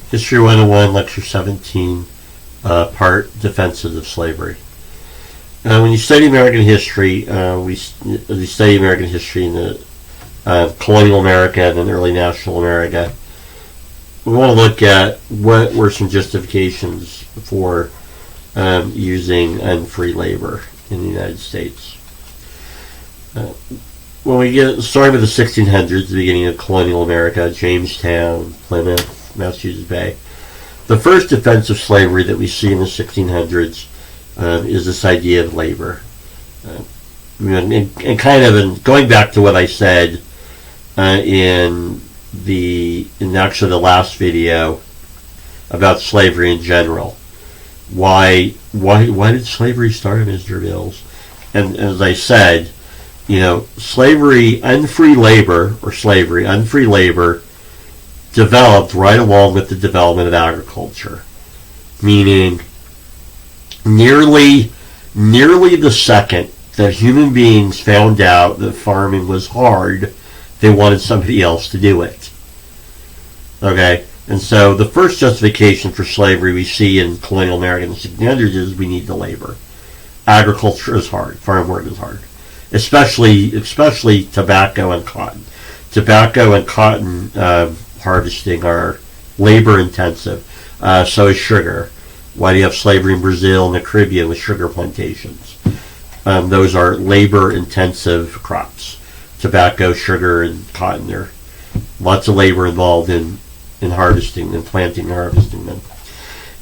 History 101, Lecture 17, Part Defenses of Slavery. When you study American history, we study American history in the colonial America and then early national America. We want to look at what were some justifications for using unfree labor in the United States. When we get started with the 1600s, the beginning of colonial America, Jamestown, Plymouth, Massachusetts Bay, the first defense of slavery that we see in the 1600s is this idea of labor. And kind of going back to what I said in actually the last video about slavery in general. Why did slavery start, Mr. Bills? And as I said, slavery, unfree labor developed right along with the development of agriculture, meaning nearly the second that human beings found out that farming was hard, they wanted somebody else to do it. Okay? And so the first justification for slavery we see in colonial America in the 1600s is we need the labor. Agriculture is hard. Farm work is hard. Especially tobacco and cotton. Tobacco and cotton harvesting are labor intensive. So is sugar. Why do you have slavery in Brazil and the Caribbean with sugar plantations? Those are labor intensive crops. Tobacco, sugar, and cotton. There are lots of labor involved in harvesting and planting and harvesting them.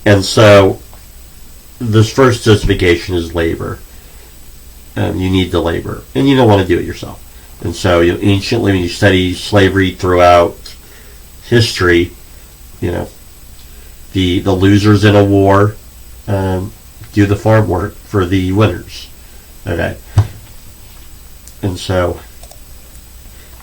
And so this first justification is labor. You need the labor, and you don't want to do it yourself. And so, anciently, when you study slavery throughout history, the losers in a war do the farm work for the winners. Okay, and so,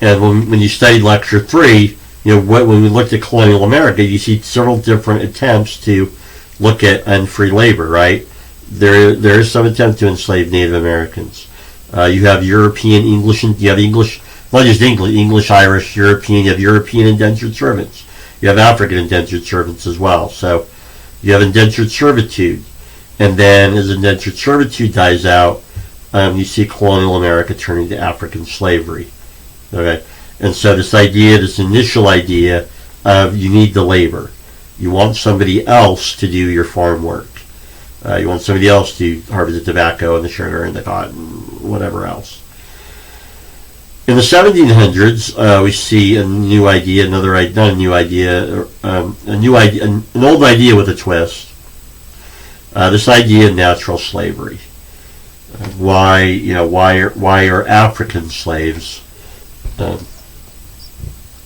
and when you studied Lecture 3, when we looked at colonial America, you see several different attempts to look at unfree labor, right? There is some attempt to enslave Native Americans. You have European English, and you have English, not just English, Irish, European. You have European indentured servants. You have African indentured servants as well. So you have indentured servitude, and then as indentured servitude dies out, you see colonial America turning to African slavery. Okay, and so this initial idea of you need the labor. You want somebody else to do your farm work. You want somebody else to harvest the tobacco and the sugar and the cotton, whatever else. In the 1700s, we see a new idea, an old idea with a twist. This idea of natural slavery. Why are African slaves?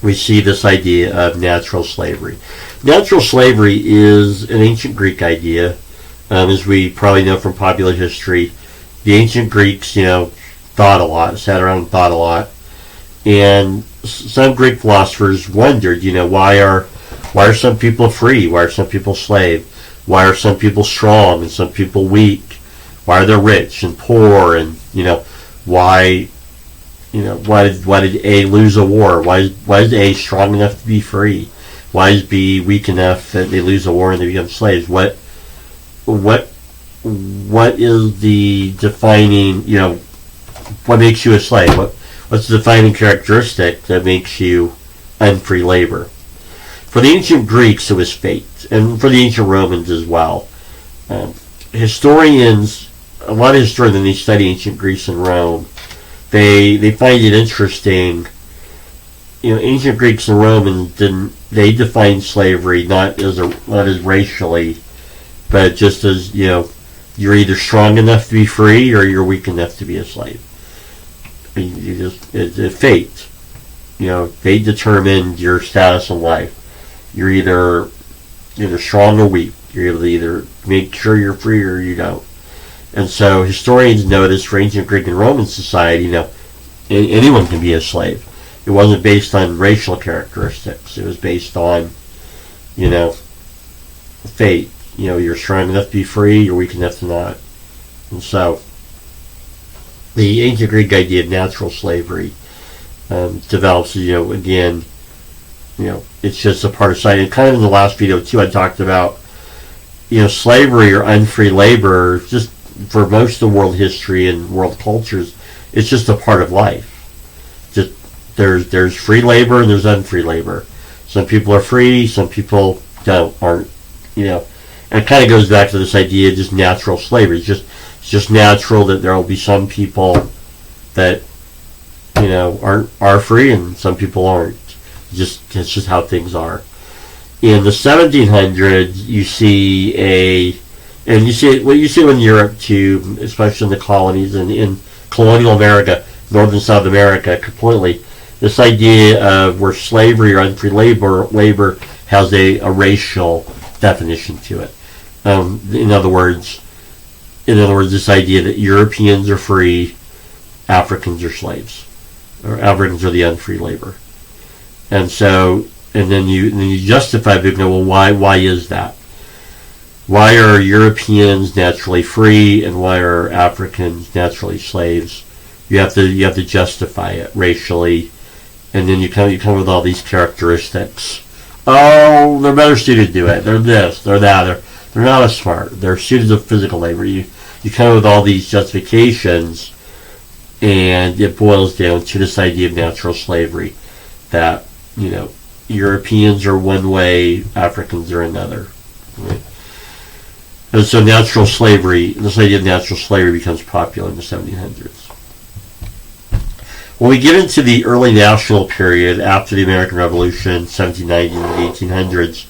We see this idea of natural slavery. Natural slavery is an ancient Greek idea. As we probably know from popular history, the ancient Greeks, thought a lot, sat around and thought a lot. And some Greek philosophers wondered, why are some people free? Why are some people slave? Why are some people strong and some people weak? Why are they rich and poor? And, why did A lose a war? Why is A strong enough to be free? Why is B weak enough that they lose a war and they become slaves? What is the defining, what makes you a slave? What's the defining characteristic that makes you unfree labor? For the ancient Greeks, it was fate, and for the ancient Romans as well. Historians, a lot of historians, when they study ancient Greece and Rome, they find it interesting. Ancient Greeks and Romans they defined slavery not as racially, but just as, you're either strong enough to be free or you're weak enough to be a slave. It's fate. Fate determined your status in life. You're either strong or weak. You're either make sure you're free or you don't. And so historians notice for ancient Greek and Roman society, anyone can be a slave. It wasn't based on racial characteristics. It was based on, fate. You're strong enough to be free, you're weak enough to not. And so, the ancient Greek idea of natural slavery develops, again, it's just a part of society. And kind of in the last video too, I talked about, slavery or unfree labor, just for most of world history and world cultures, it's just a part of life. Just there's free labor and there's unfree labor. Some people are free, some people aren't. And it kind of goes back to this idea of just natural slavery. It's just natural that there will be some people that are free and some people aren't. It's just how things are. In the 1700s, you see what you see in Europe too, especially in the colonies and in colonial America, North and South America, completely. This idea of where slavery or unfree labor has a racial definition to it. In other words, this idea that Europeans are free, Africans are slaves, or Africans are the unfree labor, and then you justify it. Well, why is that? Why are Europeans naturally free and why are Africans naturally slaves? You have to justify it racially, and then you come with all these characteristics. Oh, they're better suited to do it. They're this, they're that. They're not as smart. They're suited to physical labor. You come with all these justifications, and it boils down to this idea of natural slavery, that Europeans are one way, Africans are another. Right? And so this idea of natural slavery becomes popular in the 1700s. When we get into the early national period after the American Revolution, 1790 and the 1800s,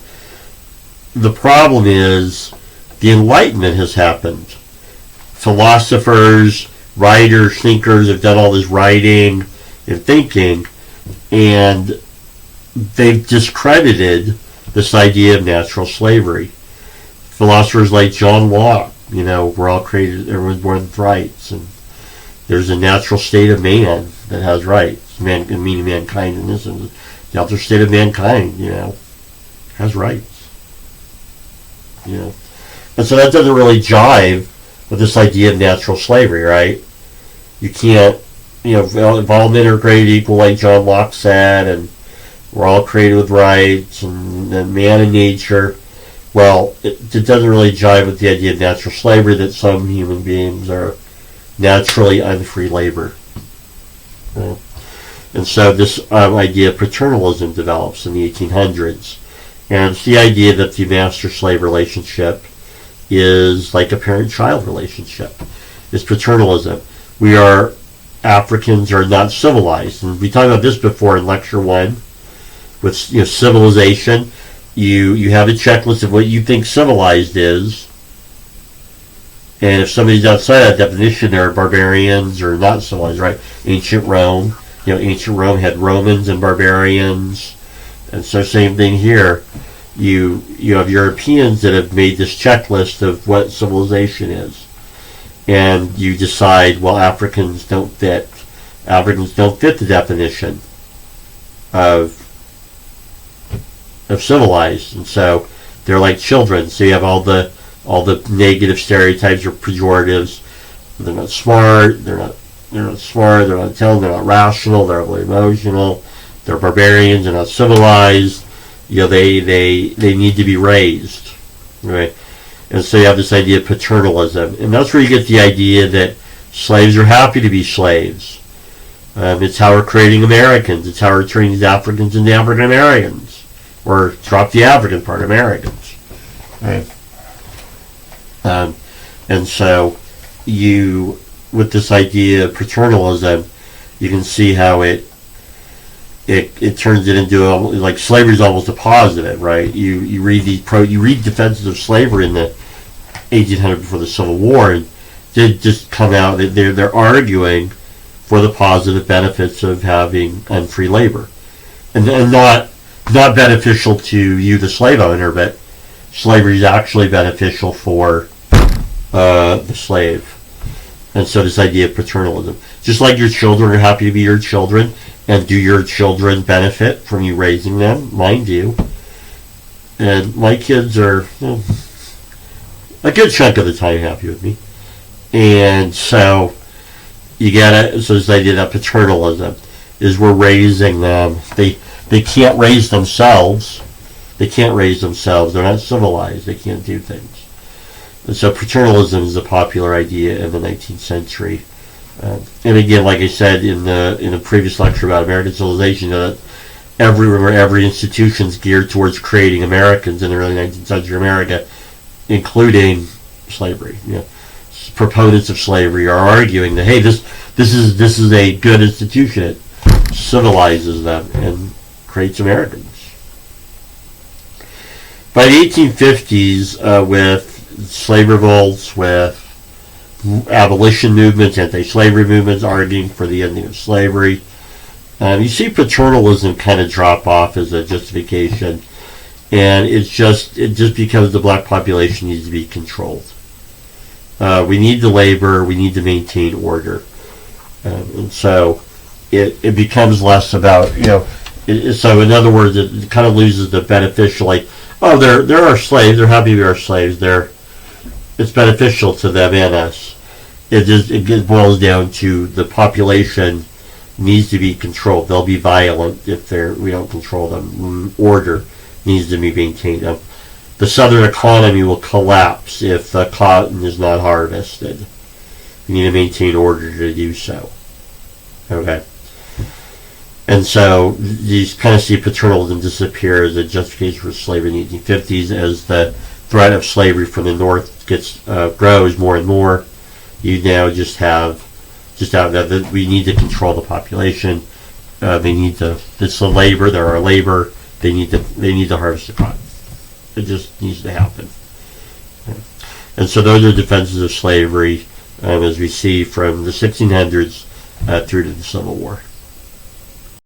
the problem is the Enlightenment has happened. Philosophers, writers, thinkers have done all this writing and thinking, and they've discredited this idea of natural slavery. Philosophers like John Locke, we're all created, everyone's born with rights, and there's a natural state of man that has rights, meaning mankind in this instance. The natural state of mankind, has rights. And so that doesn't really jive with this idea of natural slavery, right? You can't, if all men are created equal, like John Locke said, and we're all created with rights, and man and nature. Well, it doesn't really jive with the idea of natural slavery, that some human beings are naturally unfree labor. Right? And so this idea of paternalism develops in the 1800s. And it's the idea that the master-slave relationship is like a parent-child relationship. It's paternalism. Africans are not civilized. And we talked about this before in Lecture 1 with civilization. You have a checklist of what you think civilized is. And if somebody's outside that definition, they're barbarians or not civilized, right? Ancient Rome. Ancient Rome had Romans and barbarians. And so same thing here. You have Europeans that have made this checklist of what civilization is. And you decide, well, Africans don't fit the definition of civilized. And so they're like children. So you have all the negative stereotypes or pejoratives. They're not smart, they're not smart, they're not intelligent, they're not rational, they're overly emotional, they're barbarians, they're not civilized, they need to be raised. Right? And so you have this idea of paternalism. And that's where you get the idea that slaves are happy to be slaves. It's how we're creating Americans. It's how we're turning these Africans into African Americans. Or drop the African part, Americans. Right? And so with this idea of paternalism, you can see how it turns it into like slavery is almost a positive, right? You read defenses of slavery in the 1800s before the Civil War, and they just come out that they're arguing for the positive benefits of having unfree labor, and not beneficial to you, the slave owner, but slavery is actually beneficial for the slave. And so this idea of paternalism, just like your children are happy to be your children, and do your children benefit from you raising them? Mine do. And my kids are a good chunk of the time happy with me. And so so this idea that paternalism is we're raising them. They they can't raise themselves. They can't raise themselves. They're not civilized. They can't do things. And so paternalism is a popular idea in the 19th century. And again, like I said in the previous lecture about American civilization, every institution is geared towards creating Americans in the early 19th century America, including slavery. Proponents of slavery are arguing that, hey, this is a good institution. It civilizes them and creates Americans. By the 1850s, with slave revolts, with abolition movements, anti-slavery movements arguing for the ending of slavery, you see paternalism kind of drop off as a justification, and it just becomes the black population needs to be controlled. We need the labor, we need to maintain order, and so it becomes less about so in other words, it kind of loses the beneficial, like, oh, they're our slaves, they're happy to be our slaves, it's beneficial to them and us. It boils down to the population needs to be controlled. They'll be violent if we don't control them. Order needs to be maintained. The southern economy will collapse if the cotton is not harvested. You need to maintain order to do so. Okay. And so you kind of see paternalism disappear as a justification for slavery in the 1850s as the threat of slavery from the north grows more and more. You now just have that we need to control the population. It's the labor. There are labor. They need to harvest the cotton. It just needs to happen. And so those are defenses of slavery, as we see from the 1600s through to the Civil War.